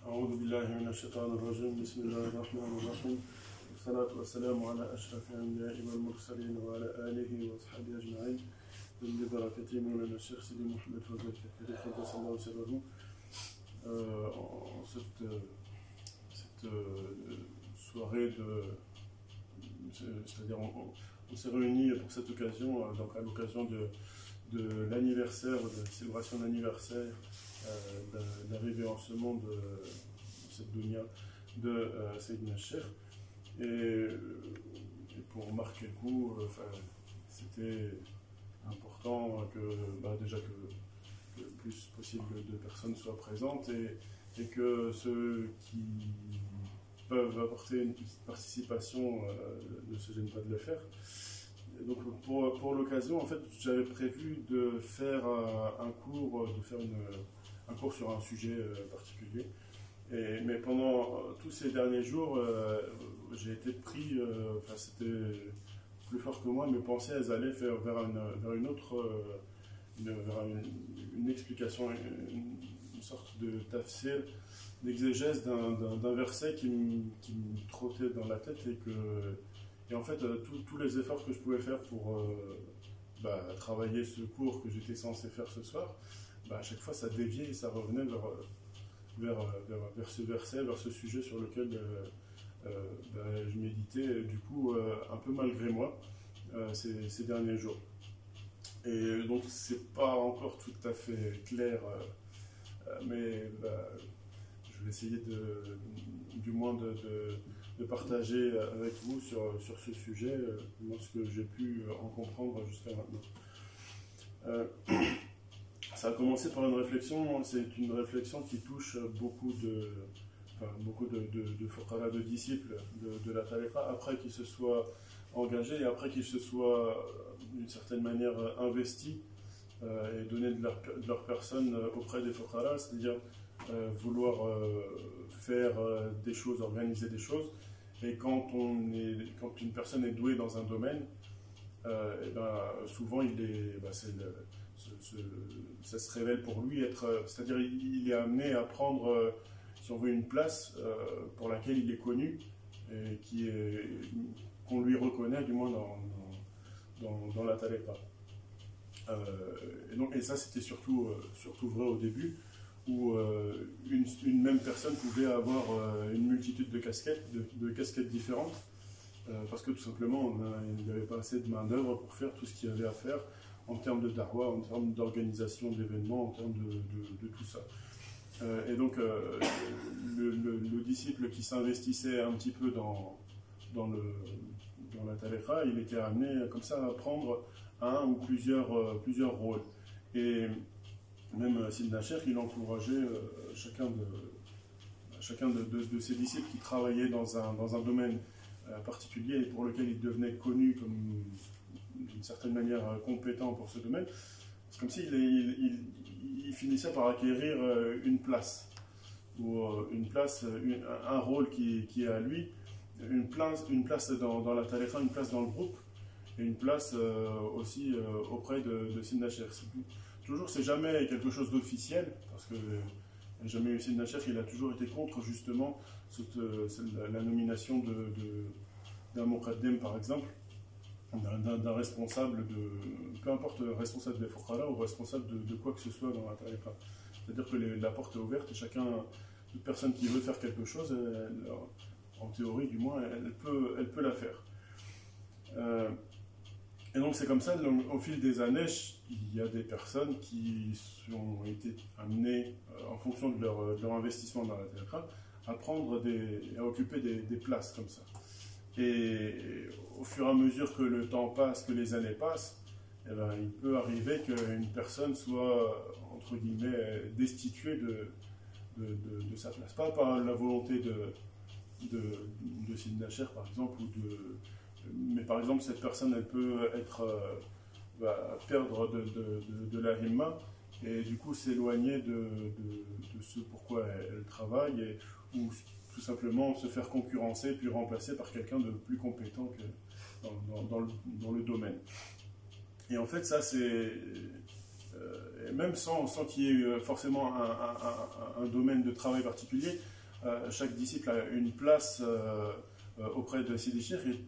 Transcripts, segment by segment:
أعوذ بالله من الشيطان الرجيم بسم الله الرحمن الرحيم والصلاة والسلام على أشرف الأنبياء والمرسلين وعلى آله وأصحابه أجمعين ببركة مولانا الشيخ سيدي محمد فوزي الكفري قدس الله سره. En cette soirée c'est-à-dire on s'est réunis pour cette occasion, donc à l'occasion de l'anniversaire, de la célébration d'anniversaire de l'arrivée en ce monde de cette dunya de Sayyidina Cheikh. Et pour marquer le coup, c'était important que, déjà que le plus possible de personnes soient présentes et que ceux qui peuvent apporter une petite participation ne se gênent pas de le faire. Et donc pour l'occasion, en fait, j'avais prévu de faire un cours sur un sujet particulier. Mais pendant tous ces derniers jours, j'ai été pris, c'était plus fort que moi, mes pensées elles allaient vers une autre, vers une explication, une sorte de tafsir, d'exégèse d'un verset qui me trottait dans la tête et en fait tous les efforts que je pouvais faire pour travailler ce cours que j'étais censé faire ce soir, à chaque fois ça déviait et ça revenait vers ce verset, vers ce sujet sur lequel je méditais du coup un peu malgré moi ces derniers jours. Et donc c'est pas encore tout à fait clair, mais je vais essayer du moins de partager avec vous sur ce sujet ce que j'ai pu en comprendre jusqu'à maintenant. Ça a commencé par une réflexion, c'est une réflexion qui touche beaucoup de fuqara, de disciples de la tariqa, après qu'ils se soient engagés et après qu'ils se soient d'une certaine manière investis et donné de leur personne auprès des fuqara, c'est-à-dire vouloir faire des choses, organiser des choses, et quand une personne est douée dans un domaine, souvent ça se révèle pour lui c'est-à-dire il est amené à prendre, si on veut, une place pour laquelle il est connu et qu'on lui reconnaît du moins dans la tariqa. Et ça c'était surtout vrai au début, où une même personne pouvait avoir une multitude de casquettes différentes, parce que tout simplement il n'y avait pas assez de main d'œuvre pour faire tout ce qu'il y avait à faire en termes de darwa, en termes d'organisation d'événements, en termes de tout ça. Et donc le disciple qui s'investissait un petit peu dans la tariqa, il était amené comme ça à prendre un ou plusieurs rôles. Et même Sayyidina Cheikh, il encourageait chacun de ses disciples qui travaillaient dans un domaine particulier et pour lequel il devenait connu comme d'une certaine manière compétent pour ce domaine. C'est comme s'il il finissait par acquérir une place, ou un rôle qui est à lui, une place dans la tariqa, une place dans le groupe, et une place aussi auprès de Sayyidina Cheikh. Toujours, c'est jamais quelque chose d'officiel, parce que jamais eu Sayyidina Cheikh, il a toujours été contre justement la nomination d'un muqaddim par exemple, d'un responsable peu importe, responsable des fuqara ou responsable de quoi que ce soit dans la tariqa. C'est-à-dire que la porte est ouverte et toute personne qui veut faire quelque chose, en théorie du moins, elle peut la faire. Et donc c'est comme ça, au fil des années, il y a des personnes qui ont été amenées, en fonction de leur investissement dans la tariqa, à occuper des places comme ça. Et au fur et à mesure que le temps passe, que les années passent, il peut arriver qu'une personne soit, entre guillemets, destituée de sa place. Pas par la volonté de Sayyidina Cheikh, par exemple, mais par exemple, cette personne, elle peut perdre de la himma et du coup s'éloigner de ce pourquoi elle travaille, ou tout simplement se faire concurrencer puis remplacer par quelqu'un de plus compétent dans le domaine. Et en fait, ça c'est et même sans qu'il y ait forcément un domaine de travail particulier, chaque disciple a une place auprès de Sidi Cheikh, et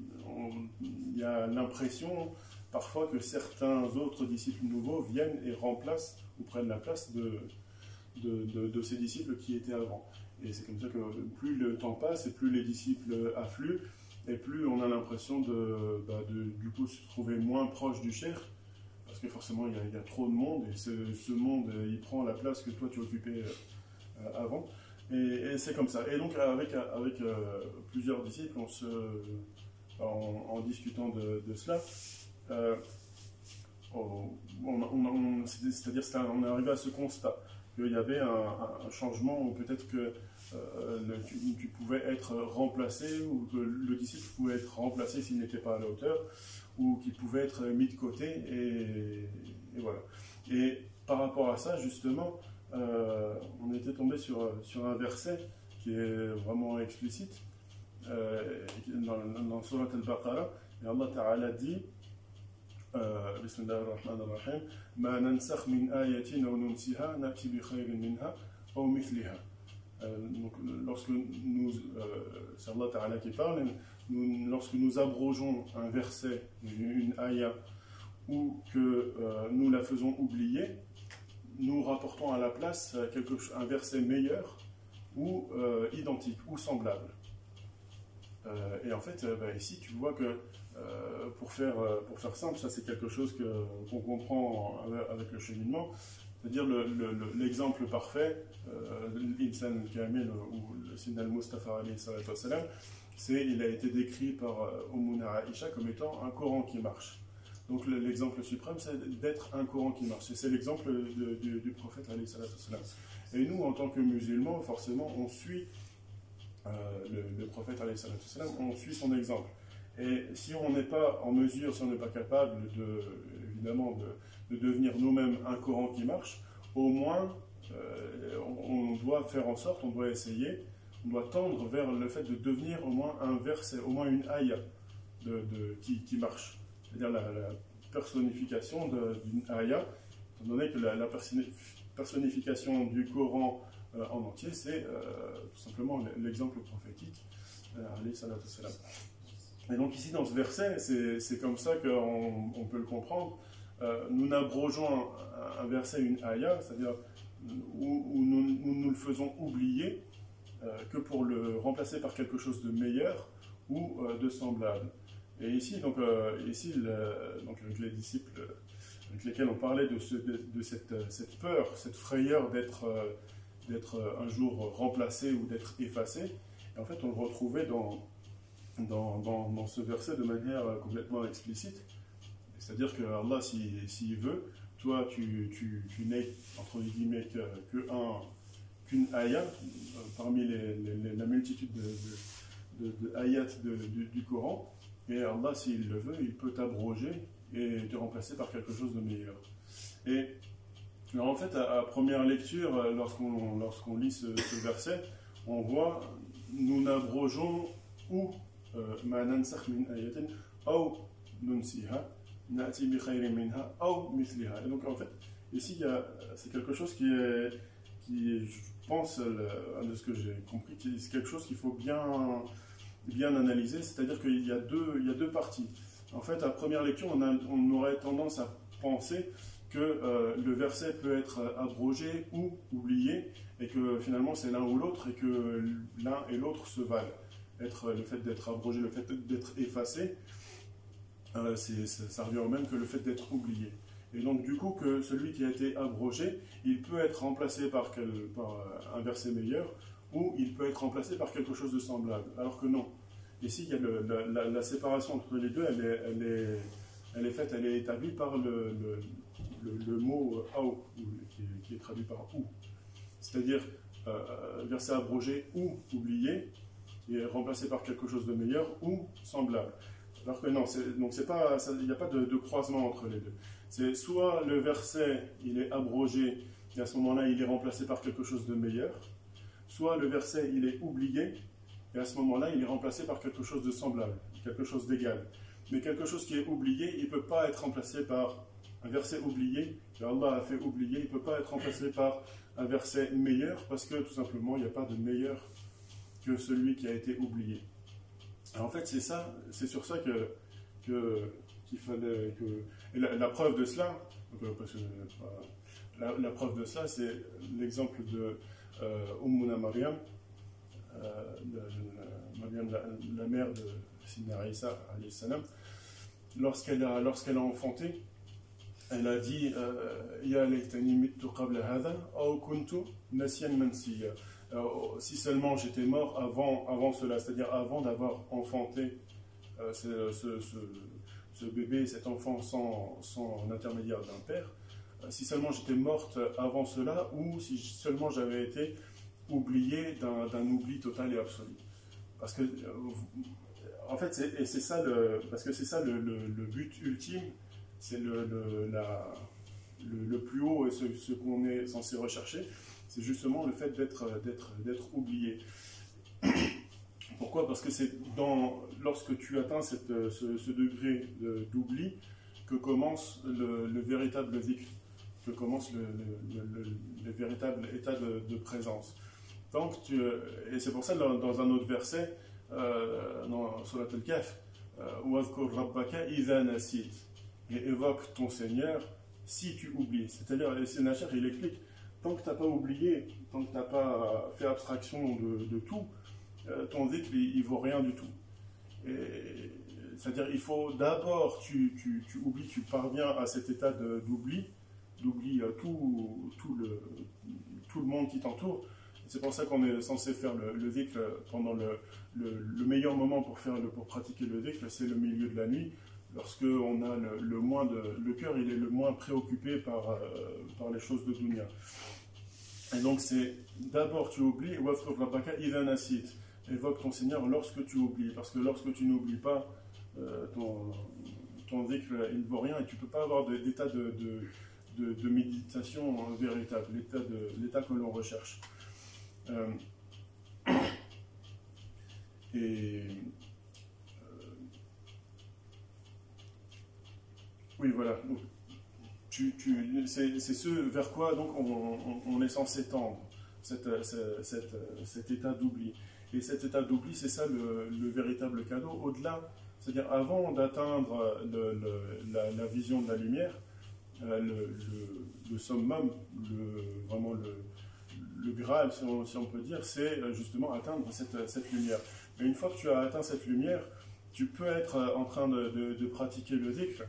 il y a l'impression parfois que certains autres disciples nouveaux viennent et remplacent ou prennent la place de ces disciples qui étaient avant. Et c'est comme ça que plus le temps passe et plus les disciples affluent, et plus on a l'impression du coup se trouver moins proche du cheikh, parce que forcément il y a trop de monde, et ce monde il prend la place que toi tu occupais avant. Et c'est comme ça. Et donc avec plusieurs disciples, en discutant de cela, c'est-à-dire on est arrivé à ce constat qu'il y avait un changement, ou peut-être que tu pouvais être remplacé, ou que le disciple pouvait être remplacé s'il n'était pas à la hauteur, ou qu'il pouvait être mis de côté, et voilà. Et par rapport à ça, justement, on était tombé sur un verset qui est vraiment explicite, dans Surat al-Baqarah, et Allah Ta'ala dit Bismillah ar-Rahman ar-Rahim, Ma nansakh min ayatin aw nunsiha na'ti bi khayrin minha aw mithliha. Donc, lorsque c'est Allah Ta'ala qui parle, lorsque nous abrogeons un verset, une ayah, ou que nous la faisons oublier, nous rapportons à la place un verset meilleur, ou identique, ou semblable. Et en fait, ici, tu vois que pour faire simple, ça c'est quelque chose qu'on comprend avec le cheminement, c'est-à-dire l'exemple parfait, l'Insan Kamil ou le Sina al-Mustafa alayhi salatu wassalam, il a été décrit par Ummuna Aisha comme étant un Coran qui marche. Donc l'exemple suprême, c'est d'être un Coran qui marche. Et c'est l'exemple du prophète alayhi salatu wassalam. Et nous, en tant que musulmans, forcément, on suit le prophète alayhi salatu wassalam, on suit son exemple. Et si on n'est pas en mesure, si on n'est pas capable évidemment de devenir nous-mêmes un Coran qui marche, au moins on doit faire en sorte, on doit essayer, on doit tendre vers le fait de devenir au moins un verset, au moins une ayah qui marche. C'est-à-dire la personnification d'une ayah, étant donné que la personnification du Coran en entier, c'est tout simplement l'exemple prophétique, alayhi salatu wassalam. Et donc ici, dans ce verset, c'est comme ça qu'on peut le comprendre. Nous n'abrogeons un verset, une ayah, c'est-à-dire où nous le faisons oublier que pour le remplacer par quelque chose de meilleur ou de semblable. Et ici, donc avec les disciples avec lesquels on parlait de cette peur, cette frayeur d'être un jour remplacé ou d'être effacé, et en fait on le retrouvait dans ce verset de manière complètement explicite. C'est-à-dire que Allah, s'il veut, toi tu n'es entre guillemets qu'une ayat parmi la multitude de ayats du Coran, et Allah, s'il le veut, il peut t'abroger et te remplacer par quelque chose de meilleur. Et alors en fait, à première lecture, lorsqu'on lit ce verset, on voit nous n'abrogeons ou ma nansakh min ayatin aw nunsiha na'ti bi khayrin minha aw mithliha. Et donc en fait, ici c'est quelque chose qui je pense, de ce que j'ai compris, c'est quelque chose qu'il faut bien analyser, c'est-à-dire qu'il y a deux parties. En fait, à première lecture, on aurait tendance à penser que le verset peut être abrogé ou oublié, et que finalement c'est l'un ou l'autre, et que l'un et l'autre se valent. Le fait d'être abrogé, le fait d'être effacé, ça revient au même que le fait d'être oublié. Et donc du coup, que celui qui a été abrogé, il peut être remplacé par un verset meilleur, ou il peut être remplacé par quelque chose de semblable, alors que non. Ici, il y a la séparation entre les deux, elle est établie par le mot « aou », qui est traduit par « ou ». C'est-à-dire, verset abrogé ou oublié, est remplacé par quelque chose de meilleur ou semblable. Alors que non, il n'y a pas de croisement entre les deux. C'est soit le verset, il est abrogé, et à ce moment-là, il est remplacé par quelque chose de meilleur, soit le verset, il est oublié, et à ce moment-là, il est remplacé par quelque chose de semblable, quelque chose d'égal. Mais quelque chose qui est oublié, il ne peut pas être remplacé par un verset oublié, que Allah a fait oublier, il ne peut pas être remplacé par un verset meilleur, parce que tout simplement, il n'y a pas de meilleur que celui qui a été oublié. Alors, en fait, c'est sur ça qu'il fallait que... Et la preuve de cela, parce que, la preuve de cela, c'est l'exemple de Ummuna Maryam, la mère de Sidna Isa, alayhi salam. Lorsqu'elle a enfanté, elle a dit Ya laytani mittu qabla hadha aw kuntu nasiyan mansiya. Si seulement j'étais mort avant cela, c'est-à-dire avant d'avoir enfanté ce bébé, cet enfant sans l'intermédiaire d'un père, si seulement j'étais morte avant cela, ou si seulement j'avais été oubliée d'un oubli total et absolu. Parce que, en fait, c'est ça le but ultime, c'est le plus haut et ce qu'on est censé rechercher, c'est justement le fait d'être oublié. Pourquoi? Parce que c'est lorsque tu atteins ce degré d'oubli que commence le véritable dhikr, que commence le véritable état de présence. Et c'est pour ça, dans un autre verset, dans Surat Al-Kahf, وَاذْكُرْ رَبَّكَ إِذَا نَسِيتَ, et évoque ton Seigneur si tu oublies. C'est-à-dire, et Sénacher, il explique, tant que tu n'as pas oublié, tant que tu n'as pas fait abstraction de tout, ton dhikr, il ne vaut rien du tout. C'est-à-dire, il faut d'abord, tu oublies, tu parviens à cet état d'oubli tout le monde qui t'entoure. C'est pour ça qu'on est censé faire le dhikr pendant le meilleur moment pour pratiquer le dhikr, c'est le milieu de la nuit, lorsque on a le cœur il est le moins préoccupé par les choses de dunya. Et donc c'est d'abord tu oublies, wafkur rabbaka idha nasit, évoque ton Seigneur lorsque tu oublies, parce que lorsque tu n'oublies pas, ton dhikr il ne vaut rien, et tu ne peux pas avoir d'état de méditation véritable, l'état que l'on recherche. Oui, voilà. Donc, c'est ce vers quoi donc on est censé tendre, cet état d'oubli. Et cet état d'oubli, c'est ça le véritable cadeau. Au-delà, c'est-à-dire avant d'atteindre la vision de la lumière, le summum, vraiment le Graal, si on peut dire, c'est justement atteindre cette lumière. Mais une fois que tu as atteint cette lumière, tu peux être en train de pratiquer le dhikr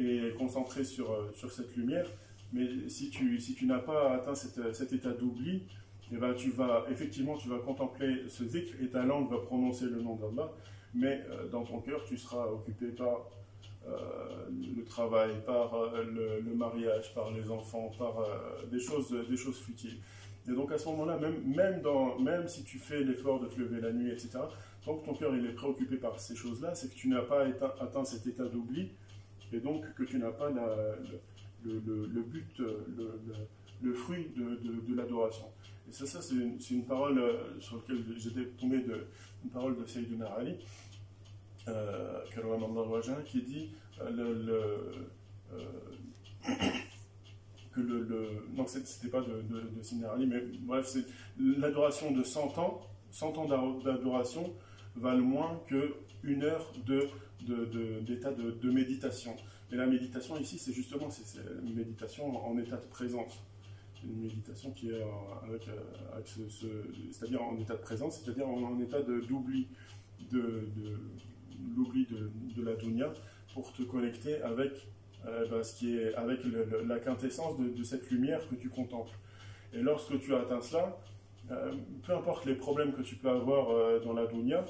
et concentré sur cette lumière, mais si tu n'as pas atteint cet état d'oubli, eh ben tu vas contempler ce dhikr et ta langue va prononcer le nom d'Allah, mais dans ton cœur, tu seras occupé par le travail, par le mariage, par les enfants, par des choses futiles. Et donc à ce moment-là, même si tu fais l'effort de te lever la nuit, etc., tant que ton cœur il est préoccupé par ces choses-là, c'est que tu n'as pas atteint cet état d'oubli, et donc que tu n'as pas le but, le fruit de l'adoration. Et ça c'est une parole sur laquelle j'étais tombé une parole de Sayyidina Ali, qui dit non, c'était pas de Sayyidina Ali, mais bref, c'est l'adoration de 100 ans d'adoration valent moins qu'une heure d'état de méditation. Et la méditation ici, c'est justement une méditation en état de présence. C'est une méditation qui est c'est-à-dire en état de présence, c'est-à-dire en état d'oubli l'oubli de la dunya, pour te connecter avec avec la quintessence de cette lumière que tu contemples. Et lorsque tu as atteint cela, peu importe les problèmes que tu peux avoir dans la dunya,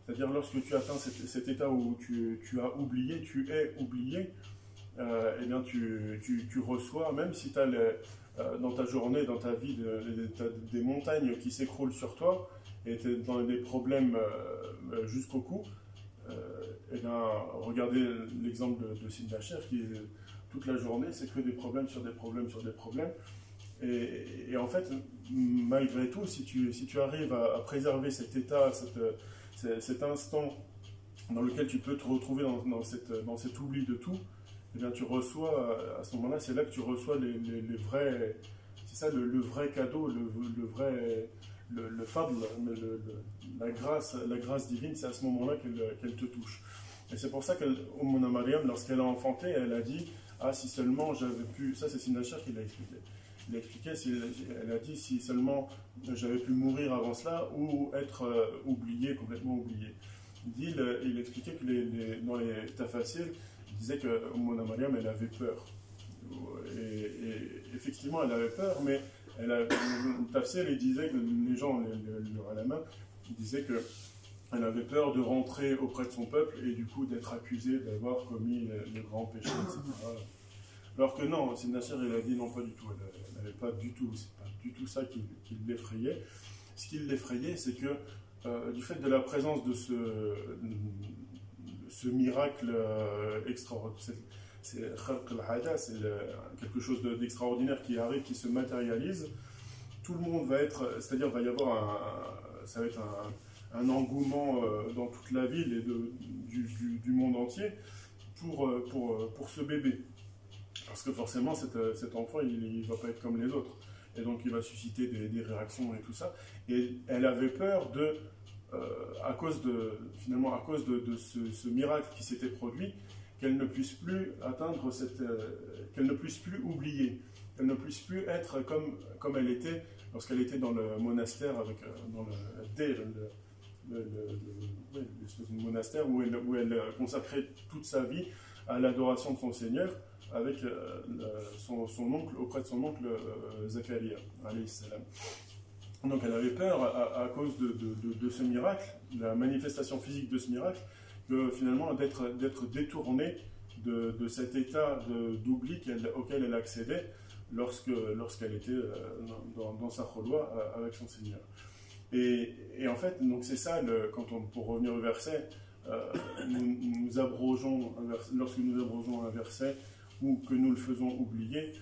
c'est-à-dire lorsque tu atteins cet état où tu as oublié, tu es oublié, eh bien tu reçois, même si tu as dans ta journée, dans ta vie, des montagnes qui s'écroulent sur toi, et tu es dans des problèmes jusqu'au cou, eh bien, regardez l'exemple de Sidna Cher, qui toute la journée, c'est que des problèmes sur des problèmes sur des problèmes. Et en fait, malgré tout, si tu arrives à préserver cet état, cet instant dans lequel tu peux te retrouver dans cet oubli de tout, eh bien tu reçois, à ce moment-là, c'est là que tu reçois les vrais, c'est ça le vrai cadeau, le vrai, le fadl, la grâce divine, c'est à ce moment-là qu'elle te touche. Et c'est pour ça que Mariam, lorsqu'elle a enfanté, elle a dit, ah si seulement j'avais pu, ça c'est Sinacher qui l'a expliqué. Il a expliqué, elle a dit si seulement j'avais pu mourir avant cela ou être oublié, complètement oublié. Il expliquait que dans les tafassirs, il disait que Mariam, elle avait peur. Et effectivement, elle avait peur, mais le tafsir, il disait que les gens, le ulama, disaient qu'elle avait peur de rentrer auprès de son peuple et du coup d'être accusée d'avoir commis le grand péché, etc. Alors que non, c'est Nasser, il a dit non, pas du tout. Elle n'avait pas du tout, c'est pas du tout ça qui l'effrayait. Ce qui l'effrayait, c'est que du fait de la présence de ce miracle extraordinaire, c'est quelque chose d'extraordinaire qui arrive, qui se matérialise, tout le monde va être, c'est-à-dire va y avoir ça va être un engouement dans toute la ville et du monde entier pour ce bébé. Parce que forcément, cet enfant, il ne va pas être comme les autres. Et donc, il va susciter des réactions et tout ça. Et elle avait peur à cause de ce miracle qui s'était produit, qu'elle ne puisse plus atteindre qu'elle ne puisse plus oublier, qu'elle ne puisse plus être comme elle était lorsqu'elle était dans le monastère, dans le monastère où elle consacrait toute sa vie à l'adoration de son Seigneur avec son oncle, auprès de son oncle Zacharia, alayhi salam. Donc elle avait peur à cause de ce miracle, la manifestation physique de ce miracle, que finalement d'être détournée de cet état d'oubli auquel elle accédait lorsqu'elle était dans sa kholwa avec son Seigneur. Et en fait, donc c'est ça, pour revenir au verset, lorsque nous abrogeons un verset ou que nous le faisons oublier,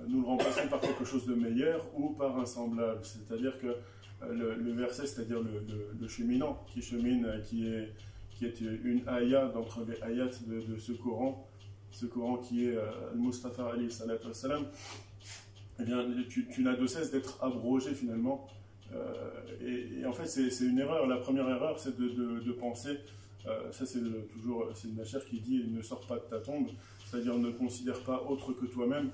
nous le remplaçons par quelque chose de meilleur ou par un semblable. C'est-à-dire que le verset, c'est-à-dire le cheminant qui chemine, qui est une ayat d'entre les ayats de ce Coran qui est le Mustafa alayhi salatu wassalam, eh bien, tu n'as de cesse d'être abrogé finalement. Et en fait, c'est une erreur. La première erreur, c'est de penser, ça c'est toujours c'est Nasser qui dit ne sors pas de ta tombe, c'est-à-dire ne considère pas autre que toi-même.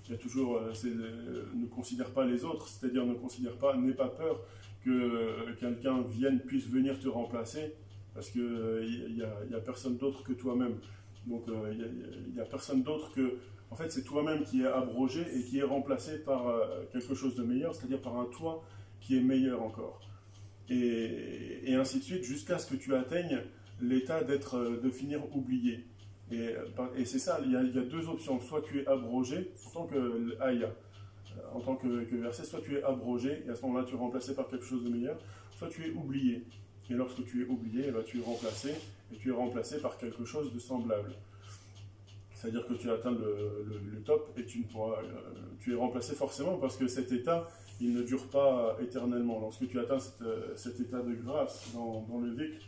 Il y a toujours, ne considère pas les autres, c'est-à-dire n'aie pas peur que quelqu'un puisse venir te remplacer, parce qu'il n'y a personne d'autre que toi-même. Donc il n'y a personne d'autre que... En fait, c'est toi-même qui est abrogé et qui est remplacé par quelque chose de meilleur, c'est-à-dire par un toi qui est meilleur encore. Et ainsi de suite, jusqu'à ce que tu atteignes l'état de finir oublié. Et c'est ça, il y a deux options. Soit tu es abrogé en tant que ayah, en tant que verset, soit tu es abrogé, et à ce moment-là tu es remplacé par quelque chose de meilleur, soit tu es oublié. Et lorsque tu es oublié, eh bien, tu es remplacé par quelque chose de semblable. C'est-à-dire que tu atteins le top et tu es remplacé forcément parce que cet état, il ne dure pas éternellement. Lorsque tu atteins cet état de grâce dans le dhikr,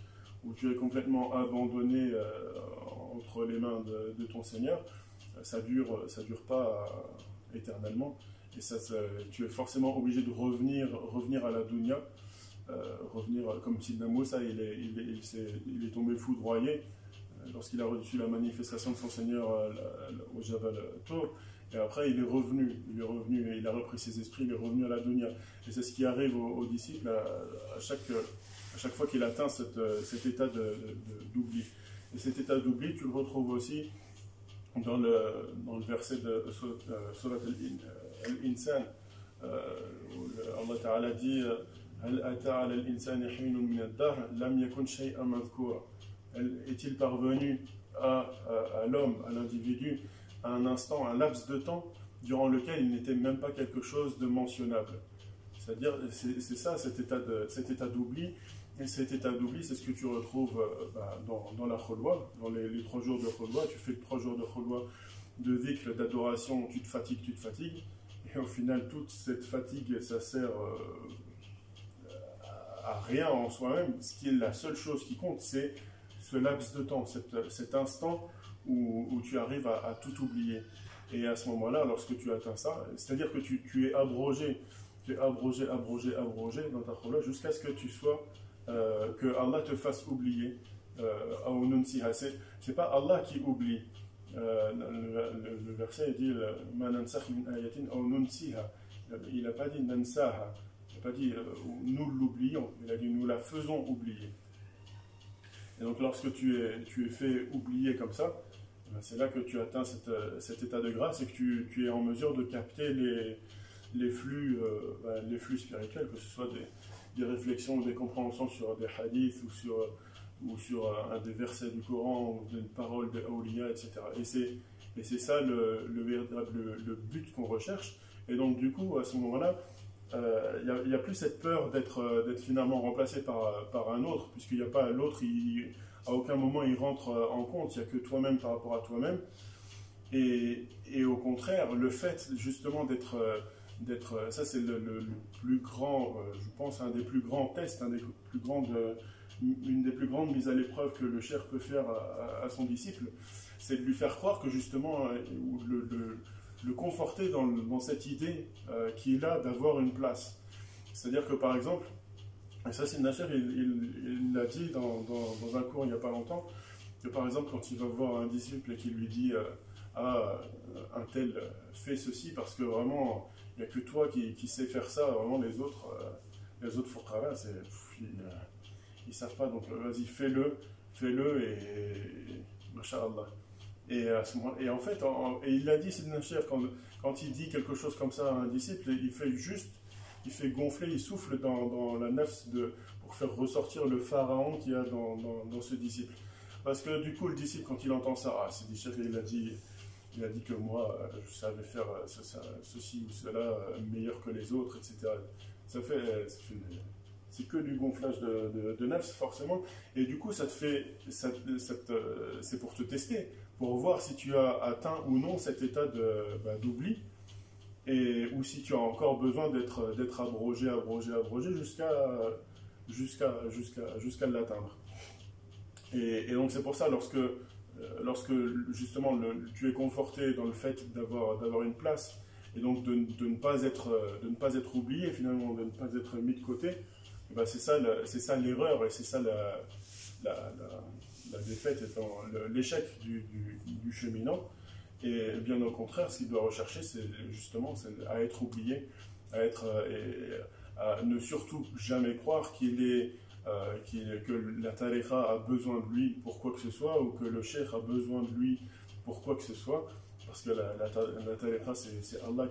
où tu es complètement abandonné entre les mains de ton Seigneur, ça dure pas éternellement. Et tu es forcément obligé de revenir à la dunya, revenir comme Sidna Moussa, il est tombé foudroyé lorsqu'il a reçu la manifestation de son Seigneur au Jabal Tour. Et après, il est revenu et il a repris ses esprits, il est revenu à la dunya. Et c'est ce qui arrive aux disciples à chaque fois qu'il atteint cet état d'oubli. Et cet état d'oubli, tu le retrouves aussi dans le verset de Surat Al-Insan, où Allah Ta'ala dit Hal ata ala al-insani hinun min ad-dahr lam yakun shay'an madhkura. Est-il parvenu à l'homme, à l'individu, à un instant, un laps de temps durant lequel il n'était même pas quelque chose de mentionnable. C'est-à-dire, c'est ça, cet état d'oubli. Et cet état d'oubli, c'est ce que tu retrouves dans la kholwa, dans les 3 jours de kholwa. Tu fais 3 jours de kholwa, de dhikr, d'adoration, tu te fatigues. Et au final, toute cette fatigue, ça sert à rien en soi-même. La seule chose qui compte, c'est ce laps de temps, cet instant où tu arrives à tout oublier. Et à ce moment-là, lorsque tu atteins ça, c'est-à-dire que tu es abrogé, abrogé dans ta khawla jusqu'à ce que tu sois, que Allah te fasse oublier. C'est pas Allah qui oublie. Le verset dit Ma nansakh min ayatin aw nunsiha. Il n'a pas dit nansaha, il n'a pas dit nous l'oublions, il a dit nous la faisons oublier. Et donc lorsque tu es fait oublier comme ça, c'est là que tu atteins cet état de grâce et que tu es en mesure de capter les flux spirituels, que ce soit des réflexions ou des compréhensions sur des hadiths ou sur des versets du Coran ou des paroles des awliya, etc. Et c'est ça le but qu'on recherche. Et donc du coup, à ce moment-là, il n'y a plus cette peur d'être finalement remplacé par un autre, puisqu'il n'y a pas l'autre, à aucun moment il rentre en compte, il n'y a que toi-même par rapport à toi-même. Et au contraire, le fait justement d'être ça c'est le plus grand, je pense, un des plus grands tests, une des plus grandes mises à l'épreuve que le cheikh peut faire à son disciple, c'est de lui faire croire que justement, le conforter dans cette idée qu'il a d'avoir une place. C'est-à-dire que par exemple, et ça c'est Nasser, il l'a dit dans un cours il n'y a pas longtemps, que par exemple quand il va voir un disciple et qu'il lui dit un tel fait ceci parce que vraiment il n'y a que toi qui sais faire ça, vraiment les autres fuqara, ils savent pas, donc vas-y fais-le et masha'Allah. Et en fait, et il l'a dit, c'est Nasser, quand il dit quelque chose comme ça à un disciple, il fait gonfler, il souffle dans la nafs pour faire ressortir le pharaon qu'il y a dans ce disciple. Parce que du coup, le disciple, quand il entend ça, c'est dit, il a dit que moi, je savais faire ceci ou cela meilleur que les autres, etc. C'est que du gonflage de nafs, forcément. Et du coup, c'est pour te tester, pour voir si tu as atteint ou non cet état d'oubli, ou si tu as encore besoin d'être abrogé jusqu'à l'atteindre. Et donc c'est pour ça, lorsque justement tu es conforté dans le fait d'avoir une place, et donc de ne pas être oublié finalement, de ne pas être mis de côté, et ben c'est ça l'erreur, et c'est ça la défaite, l'échec du cheminant. Et bien au contraire, ce qu'il doit rechercher, c'est justement à être oublié, à ne surtout jamais croire que la tariqa a besoin de lui pour quoi que ce soit, ou que le cheikh a besoin de lui pour quoi que ce soit, parce que la tariqa, c'est Allah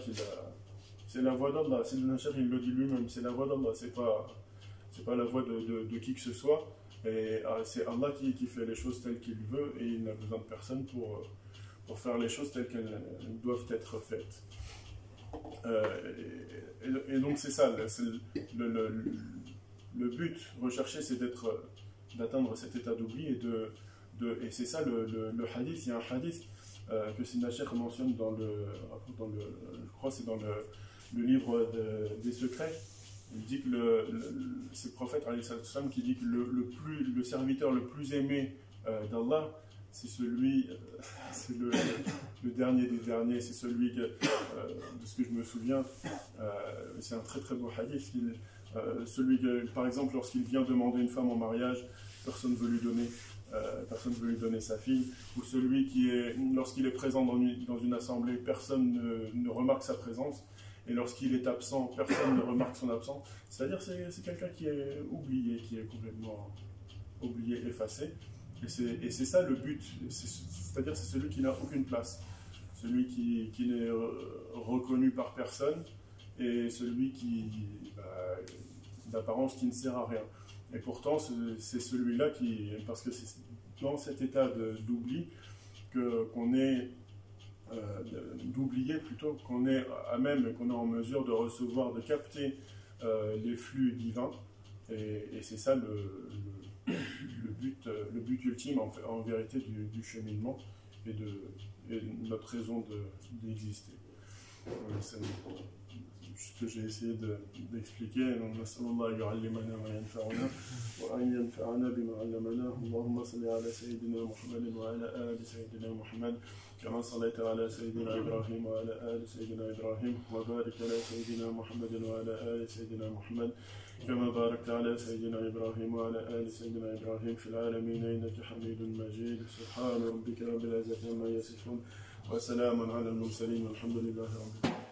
c'est la voie d'Allah. C'est le cheikh, il le dit lui-même, c'est la voie d'Allah, c'est pas la voie de qui que ce soit, et c'est Allah qui fait les choses telles qu'il veut, et il n'a besoin de personne pour faire les choses telles qu'elles doivent être faites. Et donc c'est ça, le but recherché, c'est d'atteindre cet état d'oubli, et c'est ça le hadith. Il y a un hadith que Sidna Cheikh mentionne je crois que c'est dans le livre des secrets. Il dit que c'est le prophète qui dit que le serviteur le plus aimé d'Allah, c'est le dernier des derniers, c'est celui de ce que je me souviens, c'est un très très beau hadith, celui que, par exemple, lorsqu'il vient demander une femme en mariage, personne ne veut lui donner sa fille, ou celui lorsqu'il est présent dans une assemblée, personne ne remarque sa présence, et lorsqu'il est absent, personne ne remarque son absence. C'est-à-dire c'est quelqu'un qui est oublié, qui est complètement oublié, effacé. Et c'est ça le but, c'est-à-dire c'est celui qui n'a aucune place, celui qui n'est reconnu par personne, et celui d'apparence qui ne sert à rien. Et pourtant c'est celui-là parce que c'est dans cet état d'oubli qu'on est d'oublier plutôt, qu'on est à même, qu'on est en mesure de recevoir, de capter les flux divins, et c'est ça le but ultime en vérité du cheminement et de notre raison d'exister. ce que j'ai essayé d'expliquer. نسأل الله أن يعلمنا ما ينفعنا وأن ينفعنا بما علمنا. اللهم صل على سيدنا محمد وعلى آل سيدنا محمد كما صليت على سيدنا إبراهيم وعلى آل سيدنا إبراهيم وبارك على سيدنا محمد وعلى آل سيدنا محمد كما باركت على سيدنا إبراهيم وعلى آل سيدنا إبراهيم في العالمين إنك حميد مجيد. سبحان ربك رب العزة عما يصفون وسلام على المرسلين والحمد لله رب العالمين.